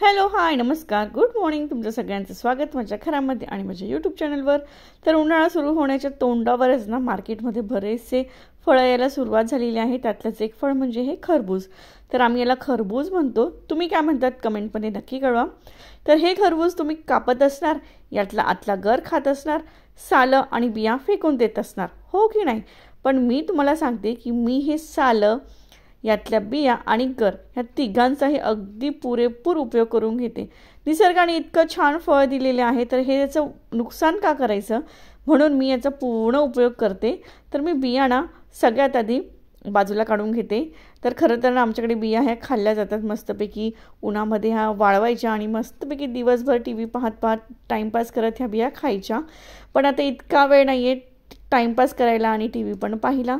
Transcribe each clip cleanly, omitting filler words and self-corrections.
Hello hi नमस्कार good morning. तुमचं सगळ्यांचं स्वागत माझ्या घरामध्ये आणि माझ्या यूट्यूब चॅनलवर. तर उन्हाळा सुरू होण्याच्या तोंडावरच ना मार्केटमध्ये बरेचसे फळं यायला सुरुवात झालेली आहे. त्यातलंच एक फळ म्हणजे हे खरबूज. तर आम्ही याला खरबूज म्हणतो, तुम्ही काय म्हणतात कमेंटमध्ये नक्की कळवा. तर हे खरबूज तुम्ही कापत असणार, यातला आतला गर खात असणार, सालं आणि बिया फेकून देत असणार, हो की नाही. पण मी तुम्हाला सांगते की मी हे सालं, यातल्या बिया आणि गर ह्या तिघांचाही अगदी पुरेपूर उपयोग करून घेते. निसर्गाने इतकं छान फळ दिलेले आहे, तर हे याचं नुकसान का करायचं, म्हणून मी याचा पूर्ण उपयोग करते. तर मी बियाणा सगळ्यात आधी बाजूला काढून घेते. तर खरं तर आमच्याकडे बिया ह्या खाल्ल्या जातात मस्तपैकी उन्हामध्ये, ह्या वाळवायच्या आणि मस्तपैकी दिवसभर टी व्ही पाहत पाहत टाईमपास करत ह्या बिया खायच्या. पण आता इतका वेळ नाही आहे टाईमपास करायला आणि टी व्ही पण पाहिला,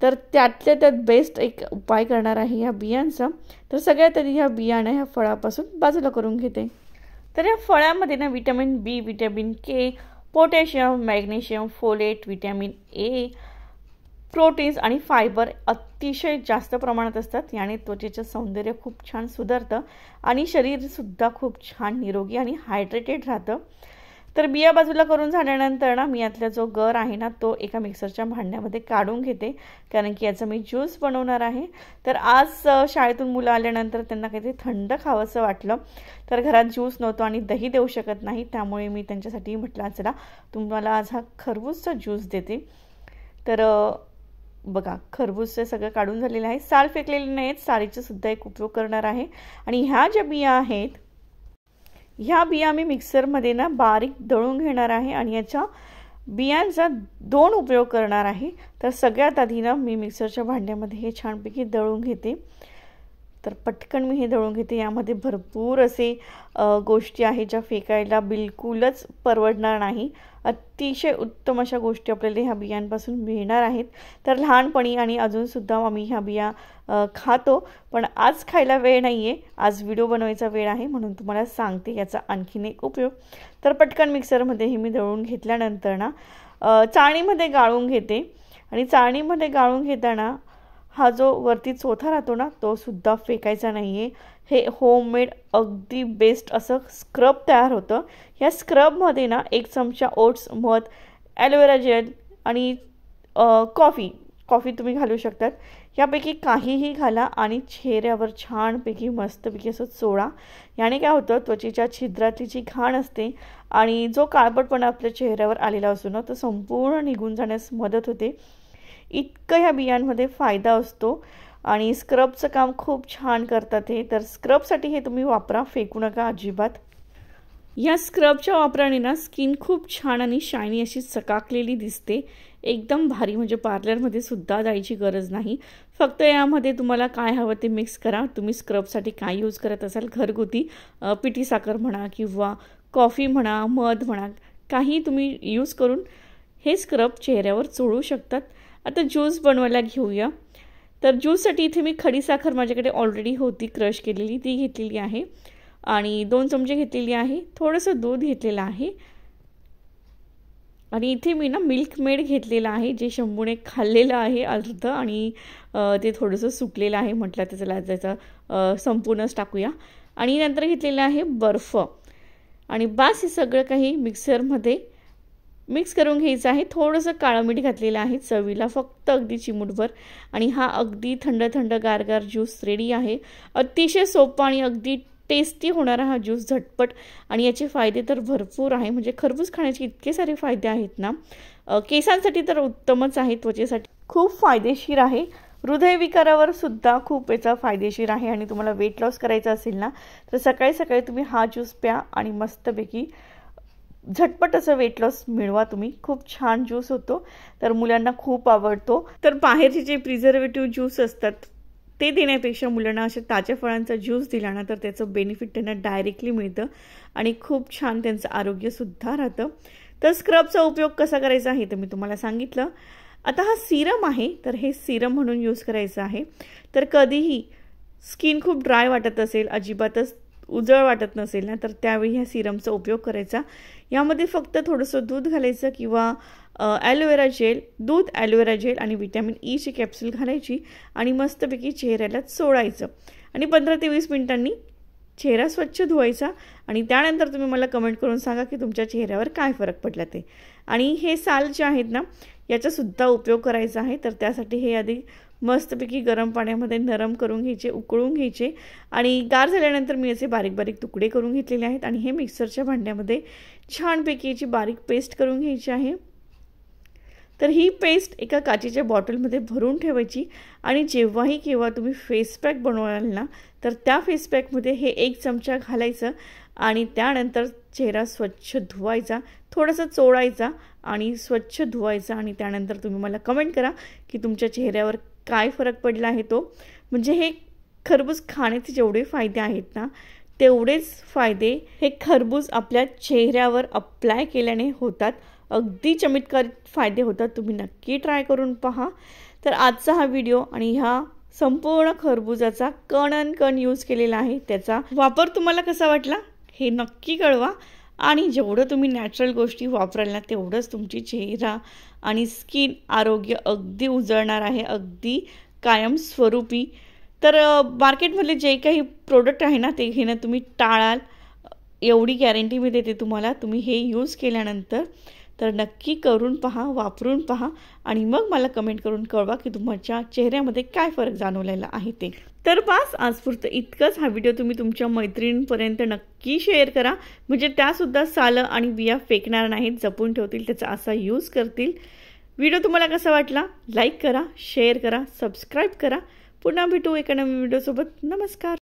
तर त्यातल्या त्यात बेस्ट एक उपाय करणार आहे ह्या बियांचा. तर सगळ्यात आधी ह्या बियाणं ह्या फळापासून बाजूला करून घेते. तर या फळामध्ये ना vitamin B, vitamin K, potassium, magnesium, folate, vitamin A, proteins आणि फायबर अतिशय जास्त प्रमाणात असतात. याने त्वचेचं सौंदर्य खूप छान सुधारतं आणि शरीरसुद्धा खूप छान निरोगी आणि हायड्रेटेड राहतं. तर बिया बाजूला करून झाल्यानंतर ना मी यातला जो गर आहे ना तो एका मिक्सरच्या भांड्यामध्ये काढून घेते, कारण की याचा मी ज्यूस बनवणार आहे. तर आज शाळेतून मुलं आल्यानंतर त्यांना काहीतरी थंड खावंसं वाटलं, तर घरात ज्यूस नव्हतं आणि दही देऊ शकत नाही, त्यामुळे मी त्यांच्यासाठी म्हटलं चला तुम्हाला आज हा खरबूजचा ज्यूस देते. तर बघा खरबूजचं सगळं काढून झालेलं आहे, साल फेकलेले नाहीत, सालीचा सुद्धा एक उपयोग करणार आहे. आणि ह्या ज्या बिया आहेत ह्या बिया मी मिक्सरमध्ये ना बारीक दळून घेणार आहे आणि याच्या बियांचा 2 उपयोग करणार आहे. तर सगळ्यात आधी ना मी मिक्सरच्या भांड्यामध्ये हे छानपैकी दळून घेते. तर पटकन मी हे दळून घेते. यामध्ये भरपूर असे गोष्टी आहेत ज्या फेकायला बिलकुलच परवडणार नाही. अतिशय उत्तम अशा गोष्टी आपल्याला ह्या बियांपासून मिळणार आहेत. तर लहानपणी आणि अजूनसुद्धा आम्ही ह्या बिया खातो, पण आज खायला वेळ नाही आहे, आज व्हिडिओ बनवायचा वेळ आहे, म्हणून तुम्हाला सांगते याचा आणखीन एक उपयोग. तर पटकन मिक्सरमध्ये हे मी दळून घेतल्यानंतर ना चाळणीमध्ये गाळून घेते. आणि चाळणीमध्ये गाळून घेताना हा जो वरती चोथा राहतो ना तो सुद्धा फेकायचा नाही आहे. हे होममेड अगदी बेस्ट असं स्क्रब तयार होतं. ह्या स्क्रबमध्ये ना 1 चमचा ओट्स, मध, ॲलोवेरा जेल आणि कॉफी तुम्ही घालू शकतात. यापैकी काहीही घाला आणि चेहऱ्यावर छानपैकी मस्तपैकी असं चोळा. याने काय होतं, त्वचेच्या छिद्रातली जी घाण असते आणि जो काळपटपणा आपल्या चेहऱ्यावर आलेला असतो ना तो संपूर्ण निघून जाण्यास मदत होते. इतकं ह्या बियांमध्ये फायदा असतो आणि स्क्रबचं काम खूप छान करतात हे. तर स्क्रबसाठी हे तुम्ही वापरा, फेकू नका अजिबात. या स्क्रबच्या वापराने ना स्किन खूप छान आणि शायनी अशी चकाकलेली दिसते, एकदम भारी. म्हणजे पार्लरमध्ये सुद्धा जायची गरज नाही. फक्त यामध्ये तुम्हाला काय हवं ते मिक्स करा. तुम्ही स्क्रबसाठी काय यूज करत असाल घरगुती, पिठी साखर म्हणा किंवा कॉफी म्हणा, मध म्हणा, काही तुम्ही यूज करून हे स्क्रब चेहऱ्यावर चोळू शकतात. आता ज्यूस बनवायला घेऊया. तर ज्यूससाठी इथे मी खडीसाखर माझ्याकडे ऑलरेडी होती क्रश केलेली, ती घेतलेली आहे आणि 2 चमचे घेतलेली आहे. थोडंसं दूध घेतलेलं आहे आणि इथे मी ना मिल्क मेड घेतलेलं आहे, जे शंभूने खाल्लेलं आहे अर्ध आणि ते थोडंसं सुकलेलं आहे. म्हटलं तर चला त्याचा संपूर्णच टाकूया. आणि नंतर घेतलेलं आहे बर्फ आणि बास हे सगळं काही मिक्सरमध्ये मिक्स करून घ्यायचं आहे. थोडंसं काळं मीठ घातलेलं आहे चवीला, फक्त अगदी चिमूटभर. आणि हा अगदी थंड थंड गारगार ज्यूस रेडी आहे. अतिशय सोपा आणि अगदी टेस्टी होणारा हा ज्यूस, झटपट. आणि याचे फायदे तर भरपूर आहे. म्हणजे खरबूज खाण्याचे इतके सारे फायदे आहेत ना, केसांसाठी तर उत्तमच आहे, त्वचेसाठी खूप फायदेशीर आहे, हृदयविकारावर सुद्धा खूप याचा फायदेशीर आहे. आणि तुम्हाला वेट लॉस करायचं असेल ना तर सकाळी सकाळी तुम्ही हा ज्यूस प्या आणि मस्तपैकी झटपट असं वेट लॉस मिळवा तुम्ही. खूप छान ज्यूस होतो, तर मुलांना खूप आवडतो. तर बाहेरचे जे प्रिझर्वेटिव्ह ज्यूस असतात ते देण्यापेक्षा मुलांना अशा ताज्या फळांचा ज्यूस दिला ना तर त्याचं बेनिफिट त्यांना डायरेक्टली मिळतं आणि खूप छान त्यांचं आरोग्यसुद्धा राहतं. तर स्क्रबचा उपयोग कसा करायचा आहे तर मी तुम्हाला सांगितलं. आता हा सिरम आहे, तर हे सिरम म्हणून यूज करायचं आहे. तर कधीही स्किन खूप ड्राय वाटत असेल, अजिबातच उजळ वाटत नसेल ना तर त्यावेळी ह्या सिरमचा उपयोग करायचा. यामध्ये फक्त थोडंसं दूध घालायचं किंवा ॲलोवेरा जेल, दूध, ॲलोवेरा जेल आणि विटॅमिन ईची कॅप्सूल घालायची आणि मस्तपैकी चेहऱ्याला चोळायचं आणि 15 ते 20 मिनिटांनी चेहरा स्वच्छ धुवायचा आणि त्यानंतर तुम्ही मला कमेंट करून सांगा की तुमच्या चेहऱ्यावर काय फरक पडला ते। आणि हे साल जे आहेत ना याचासुद्धा उपयोग करायचा आहे, तर त्यासाठी हे आधी मस्तपैकी गरम पाण्यामध्ये नरम करून घ्यायचे, उकळून घ्यायचे आणि गार झाल्यानंतर मी असे बारीक बारीक तुकडे करून घेतलेले आहेत आणि हे मिक्सरच्या भांड्यामध्ये छानपैकी याची बारीक पेस्ट करून घ्यायची आहे। तर ही पेस्ट एका काचेच्या बॉटलमध्ये भरून ठेवायची आणि जेव्हाही केव्हा तुम्ही फेस पॅक बनवाल ना तर त्या फेस पॅकमध्ये हे 1 चमचा घालायचं आणि त्यानंतर चेहरा स्वच्छ धुवायचा, थोडासा चोळायचा आणि स्वच्छ धुवायचा आणि त्यानंतर तुम्ही मला कमेंट करा की तुमच्या चेहऱ्यावर काय फरक पडला आहे तो। म्हणजे हे खरबूज खाण्याचे जेवढे फायदे आहेत ना तेवढेच फायदे हे खरबूज आपल्या चेहऱ्यावर अप्लाय केल्याने होतात। अगदी चमत्कारिक फायदे होतात, तुम्ही नक्की ट्राय करून पहा। तर आजचा हा व्हिडिओ आणि ह्या संपूर्ण खरबुजाचा कण यूज केलेला आहे, त्याचा वापर तुम्हाला कसा वाटला हे नक्की कळवा। आणि जेवढं तुम्ही नॅचरल गोष्टी वापराल ना तेवढंच तुमची चेहरा आणि स्किन आरोग्य अगदी उजळणार आहे, अगदी कायमस्वरूपी। तर मार्केटमधले जे काही प्रोडक्ट आहे ना ते घेणं तुम्ही टाळाल, एवढी गॅरंटी मी देते तुम्हाला। तुम्ही हे यूज केल्यानंतर तर नक्की करून पहा, वापरून पहा आणि मग मला कमेंट करून कळवा की तुमच्या चेहऱ्यामध्ये काय फरक जाणवलेला आहे ते। तर बस आजपुरतं इतकंच। हा व्हिडिओ तुम्ही तुमच्या मैत्रिणींपर्यंत नक्की शेअर करा, म्हणजे त्यासुद्धा सालं आणि बिया फेकणार नाहीत, जपून ठेवतील, त्याचा असा यूज करतील। व्हिडिओ तुम्हाला कसा वाटला लाईक करा, शेअर करा, सबस्क्राईब करा। पुन्हा भेटू एका नवीन व्हिडिओसोबत। नमस्कार।